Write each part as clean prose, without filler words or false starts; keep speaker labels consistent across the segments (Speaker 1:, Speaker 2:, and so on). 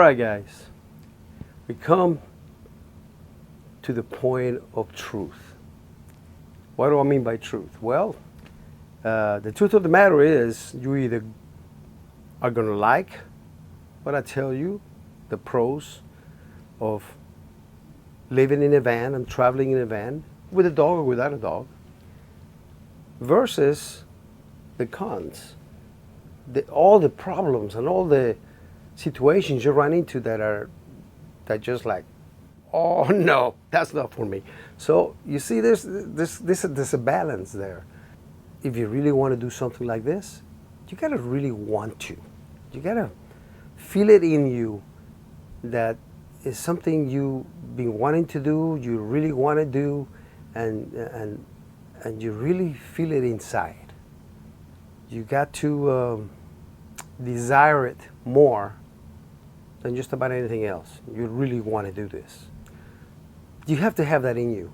Speaker 1: right, guys, we come to the point of truth. What do I mean by truth? Well, the truth of the matter is you either are going to like what I tell you, the pros of living in a van and traveling in a van with a dog or without a dog, versus the cons, all the problems and all the situations you run into that just like, oh no, that's not for me. So you see, there's a balance there. If you really want to do something like this, you gotta really want to. You gotta feel it in you that is something you've been wanting to do, you really want to do, and you really feel it inside. You got to desire it more than just about anything else. You really want to do this. You have to have that in you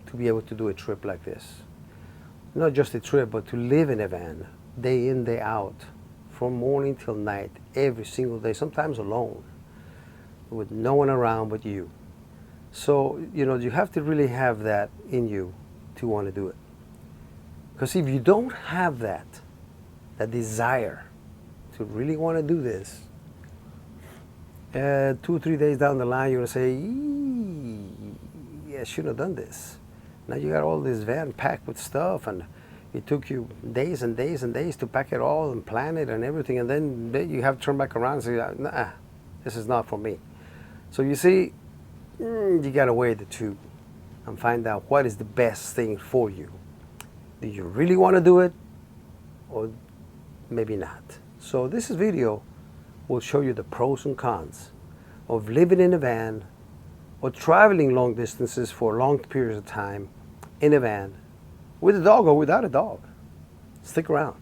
Speaker 1: to be able to do a trip like this. Not just a trip, but to live in a van, day in, day out, from morning till night, every single day, sometimes alone, with no one around but you. So, you have to really have that in you to want to do it. Because if you don't have that desire to really want to do this, 2 or 3 days down the line, you're going to say, yeah, I shouldn't have done this. Now you got all this van packed with stuff, and it took you days and days and days to pack it all and plan it and everything, and then you have to turn back around and say, nah, this is not for me. So you see, you got to weigh the two and find out what is the best thing for you. Do you really want to do it, or maybe not? So this video will show you the pros and cons of living in a van or traveling long distances for long periods of time in a van with a dog or without a dog. Stick around.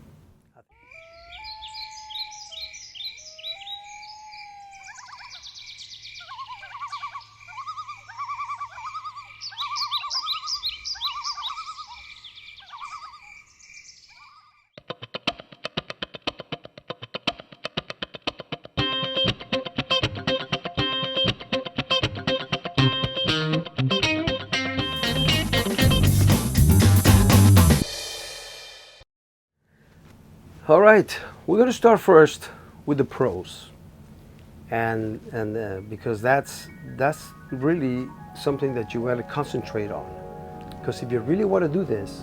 Speaker 1: All right, we're going to start first with the pros, and because that's really something that you got to concentrate on. Because if you really want to do this,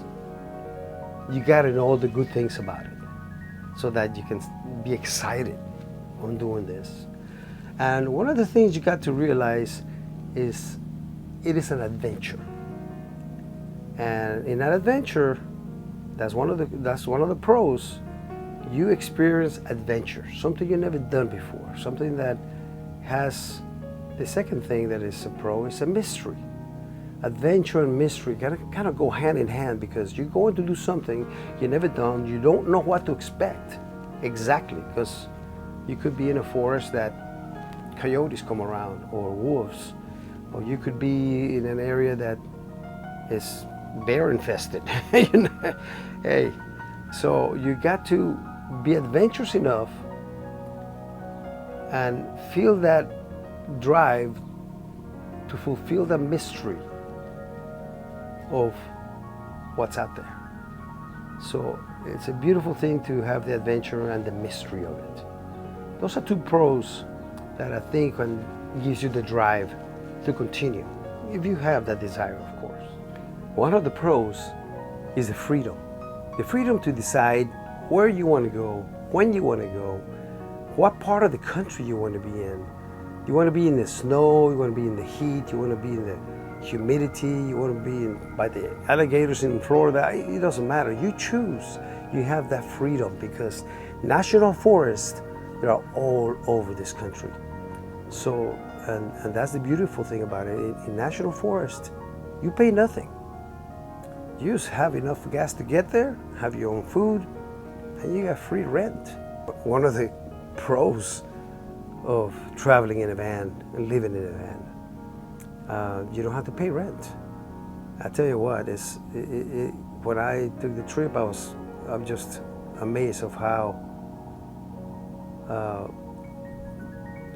Speaker 1: you got to know all the good things about it, so that you can be excited on doing this. And one of the things you got to realize is it is an adventure, and in that adventure, that's one of the pros. You experience adventure, something you've never done before, something that has, the second thing that is a pro is a mystery. Adventure and mystery kind of go hand in hand, because you're going to do something you've never done. You don't know what to expect exactly, because you could be in a forest that coyotes come around, or wolves, or you could be in an area that is bear infested. Hey, so you got to be adventurous enough and feel that drive to fulfill the mystery of what's out there. So it's a beautiful thing to have the adventure and the mystery of it. Those are two pros that I think gives you the drive to continue, if you have that desire, of course. One of the pros is the freedom. The freedom to decide where you want to go, when you want to go, what part of the country you want to be in. You want to be in the snow, you want to be in the heat, you want to be in the humidity, you want to be by the alligators in Florida. It doesn't matter. You choose. You have that freedom, because national forests, they are all over this country. So, and that's the beautiful thing about it. In national forest, you pay nothing. You just have enough gas to get there, have your own food, and you got free rent. One of the pros of traveling in a van and living in a van, you don't have to pay rent. I tell you what, when I took the trip, I'm just amazed of how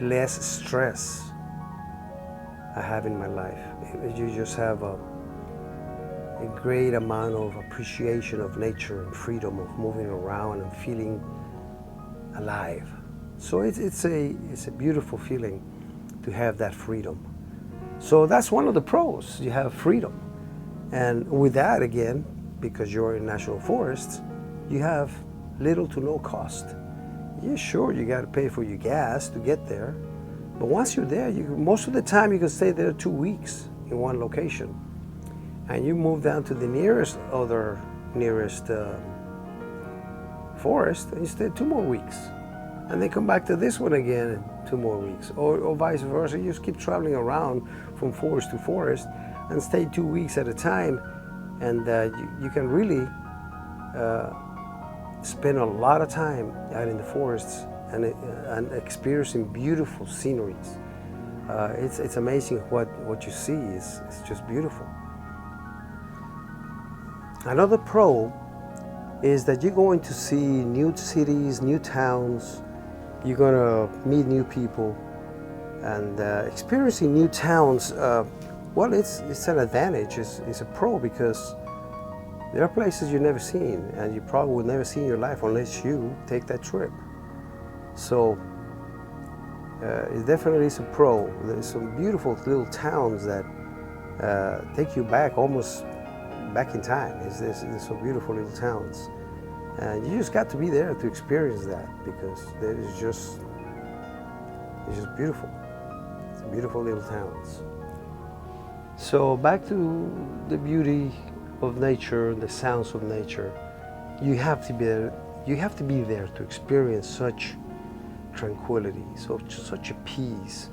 Speaker 1: less stress I have in my life. You just have a great amount of appreciation of nature and freedom of moving around and feeling alive. So it's a beautiful feeling to have that freedom. So that's one of the pros. You have freedom. And with that, again, because you're in national forests, you have little to no cost. Yeah, sure, you got to pay for your gas to get there. But once you're there, most of the time you can stay there 2 weeks in one location. And you move down to the nearest forest and you stay 2 more weeks. And then come back to this one again in 2 more weeks. Or vice versa. You just keep traveling around from forest to forest and stay 2 weeks at a time. And you can really spend a lot of time out in the forests and experiencing beautiful sceneries. It's amazing what you see. It's just beautiful. Another pro is that you're going to see new cities, new towns. You're going to meet new people, and experiencing new towns. Well, it's an advantage. It's a pro because there are places you've never seen, and you probably will never see in your life unless you take that trip. So it definitely is a pro. There's some beautiful little towns that take you back, almost back in time. There's some beautiful little towns. And you just got to be there to experience that because it's just beautiful. It's beautiful little towns. So back to the beauty of nature, the sounds of nature. You have to be there to experience such tranquility, such a peace.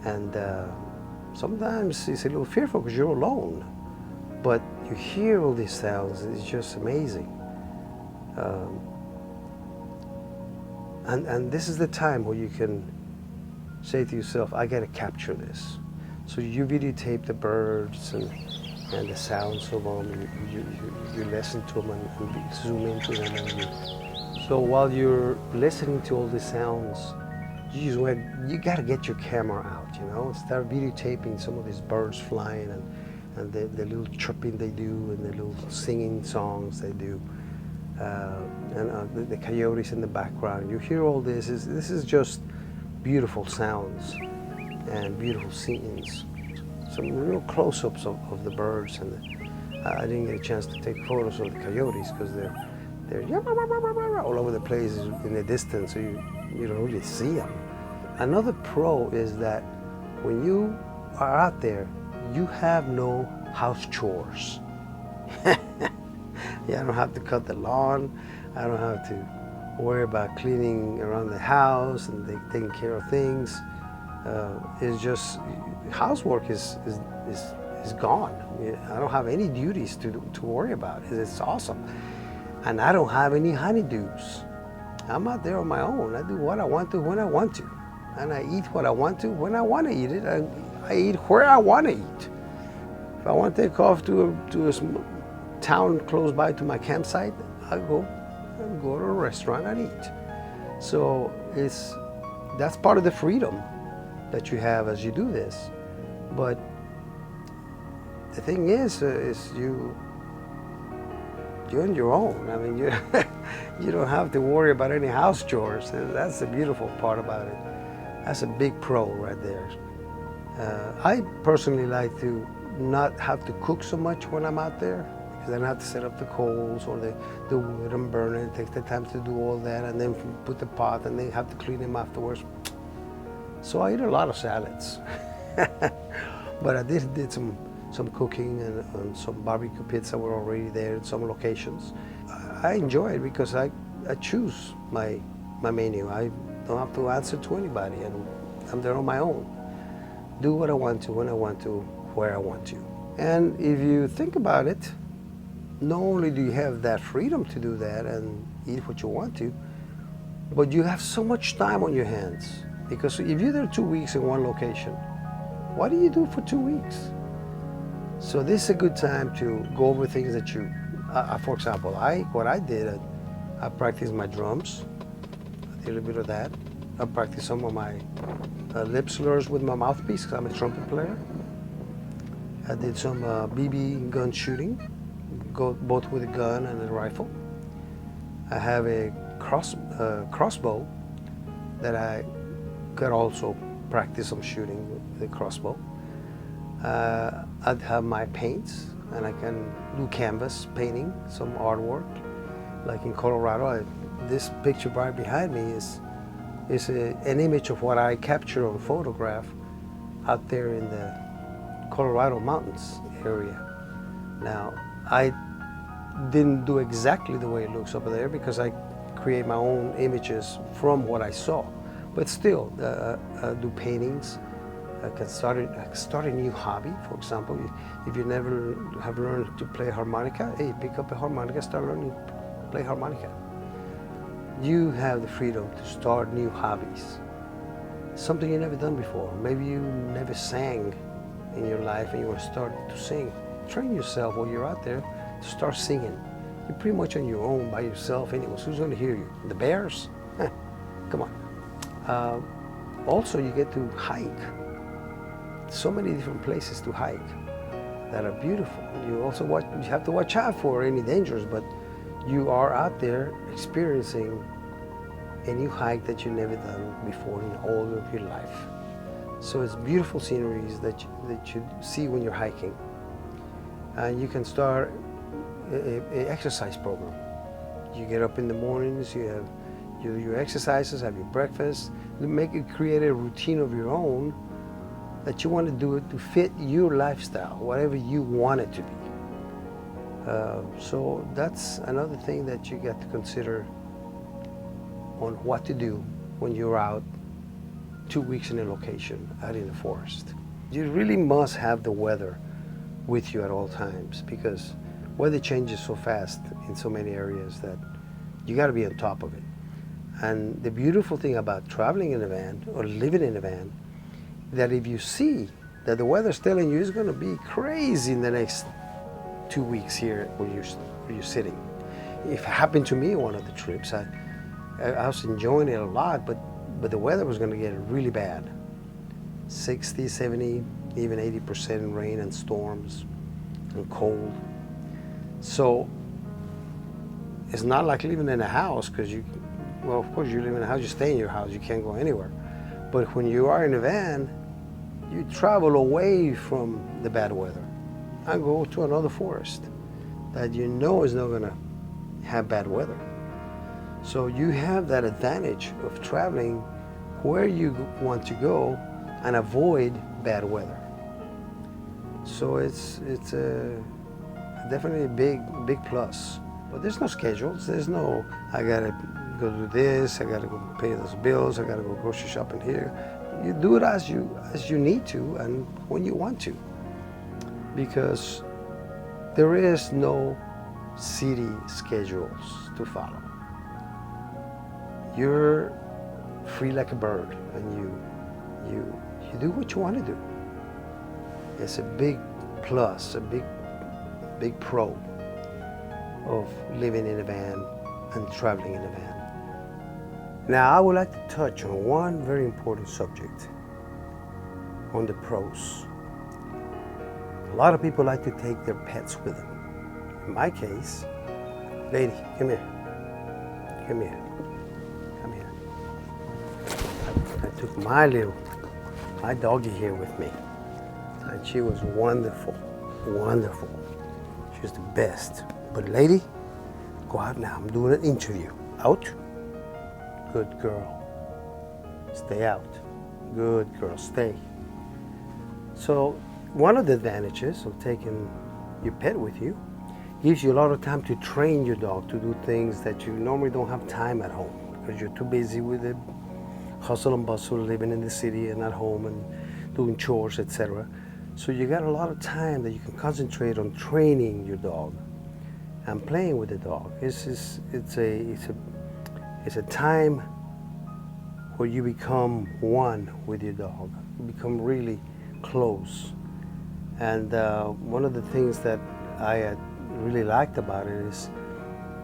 Speaker 1: And sometimes it's a little fearful because you're alone, but you hear all these sounds. It's just amazing. And this is the time where you can say to yourself, I got to capture this. So you videotape the birds and the sounds of them. You listen to them and zoom into them. So while you're listening to all the sounds, you got to get your camera out, start videotaping some of these birds flying and the little chirping they do and the little singing songs they do. And the coyotes in the background. You hear all this. This is just beautiful sounds and beautiful scenes. Some real close-ups of the birds, and I didn't get a chance to take photos of the coyotes because they're all over the place in the distance, so you don't really see them. Another pro is that when you are out there, you have no house chores. Yeah, I don't have to cut the lawn. I don't have to worry about cleaning around the house and taking care of things. It's just housework is gone. I don't have any duties to worry about. It's awesome, and I don't have any honeydews. I'm out there on my own. I do what I want to when I want to, and I eat what I want to when I want to eat it. I eat where I want to eat. If I want to take off to a town close by to my campsite, I go to a restaurant and eat. So that's part of the freedom that you have as you do this. But the thing is you're on your own. I mean, you don't have to worry about any house chores. That's the beautiful part about it. That's a big pro right there. I personally like to not have to cook so much when I'm out there, because I don't have to set up the coals or the wood and burn it. It takes the time to do all that, and then put the pot, and then have to clean them afterwards. So I eat a lot of salads. But I did some cooking and some barbecue pits that were already there in some locations. I enjoy it because I choose my menu. I don't have to answer to anybody, and I'm there on my own. Do what I want to, when I want to, where I want to. And if you think about it, not only do you have that freedom to do that and eat what you want to, but you have so much time on your hands. Because if you're there 2 weeks in one location, what do you do for 2 weeks? So this is a good time to go over things that you, for example, what I did, I practiced my drums. I did a bit of that. I practice some of my lip slurs with my mouthpiece because I'm a trumpet player. I did some BB gun shooting, both with a gun and a rifle. I have a crossbow that I could also practice some shooting with a crossbow. I'd have my paints, and I can do canvas painting, some artwork. Like in Colorado, this picture right behind me is an image of what I capture on photograph out there in the Colorado mountains area. Now, I didn't do exactly the way it looks over there because I create my own images from what I saw. But still, I do paintings. I can start a new hobby. For example, if you never have learned to play harmonica, hey, pick up a harmonica, start learning to play harmonica. You have the freedom to start new hobbies. Something you never done before. Maybe you never sang in your life and you want to start to sing. Train yourself while you're out there to start singing. You're pretty much on your own by yourself anyways. Who's going to hear you? The bears? Come on. Also, you get to hike. So many different places to hike that are beautiful. You also you have to watch out for any dangers, but you are out there experiencing a new hike that you've never done before in all of your life. So it's beautiful sceneries that you see when you're hiking. And you can start an exercise program. You get up in the mornings, you have your exercises, have your breakfast, create a routine of your own that you want to do it to fit your lifestyle, whatever you want it to be. So that's another thing that you get to consider on what to do when you're out 2 weeks in a location out in the forest. You really must have the weather with you at all times because weather changes so fast in so many areas that you got to be on top of it. And the beautiful thing about traveling in a van or living in a van, that if you see that the weather's telling you it's going to be crazy in the next 2 weeks here where you're sitting. It happened to me one of the trips. I was enjoying it a lot, but the weather was going to get really bad. 60, 70, even 80% rain and storms and cold. So it's not like living in a house because well, of course you live in a house, you stay in your house, you can't go anywhere. But when you are in a van, you travel away from the bad weather and go to another forest that you know is not going to have bad weather. So you have that advantage of traveling where you want to go and avoid bad weather. So it's definitely a big plus. But there's no schedules. There's no, I gotta go do this, I gotta go pay those bills, I gotta go grocery shopping here. You do it as you need to and when you want to. Because there is no city schedules to follow. You're free like a bird and you do what you want to do. It's a big plus, a big pro of living in a van and traveling in a van. Now, I would like to touch on one very important subject, on the pros. A lot of people like to take their pets with them. In my case, lady, come here. Come here. Come here. I took my doggie here with me. And she was wonderful, wonderful. She was the best. But lady, go out now. I'm doing an interview. Out. Good girl. Stay out. Good girl, stay. So one of the advantages of taking your pet with you gives you a lot of time to train your dog to do things that you normally don't have time at home because you're too busy with the hustle and bustle living in the city and at home and doing chores, etc. So you got a lot of time that you can concentrate on training your dog and playing with the dog. It's a time where you become one with your dog. You become really close. And one of the things that I really liked about it is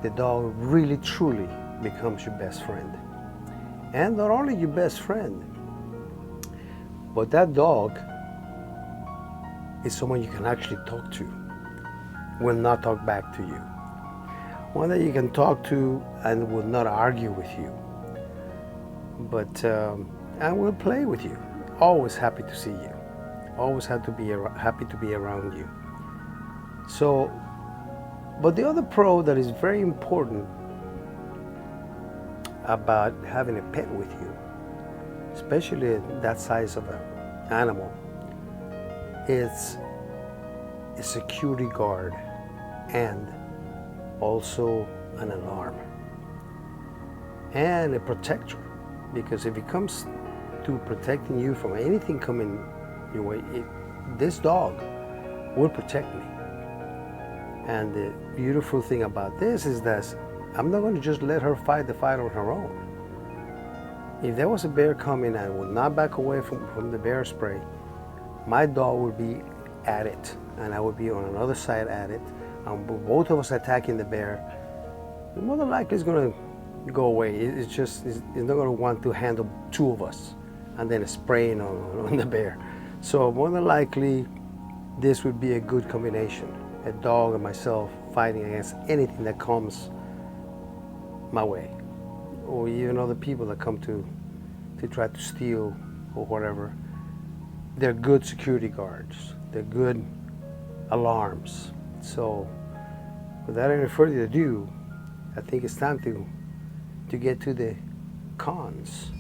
Speaker 1: the dog really truly becomes your best friend. And not only your best friend, but that dog is someone you can actually talk to, will not talk back to you. One that you can talk to and will not argue with you, but and will play with you. Always happy to see you. Always happy to be around you. So, but the other pro that is very important about having a pet with you, especially that size of an animal, is a security guard and also an alarm and a protector. Because if it comes to protecting you from anything coming your way, this dog will protect me. And the beautiful thing about this is that I'm not going to just let her fight the fight on her own. If there was a bear coming and would not back away from the bear spray, my dog would be at it, and I would be on another side at it, and both of us attacking the bear. More than likely, it's going to go away. It's not going to want to handle two of us and then spraying on the bear. So more than likely, this would be a good combination. A dog and myself fighting against anything that comes my way, or even other people that come to try to steal or whatever. They're good security guards. They're good alarms. So without any further ado, I think it's time to get to the cons.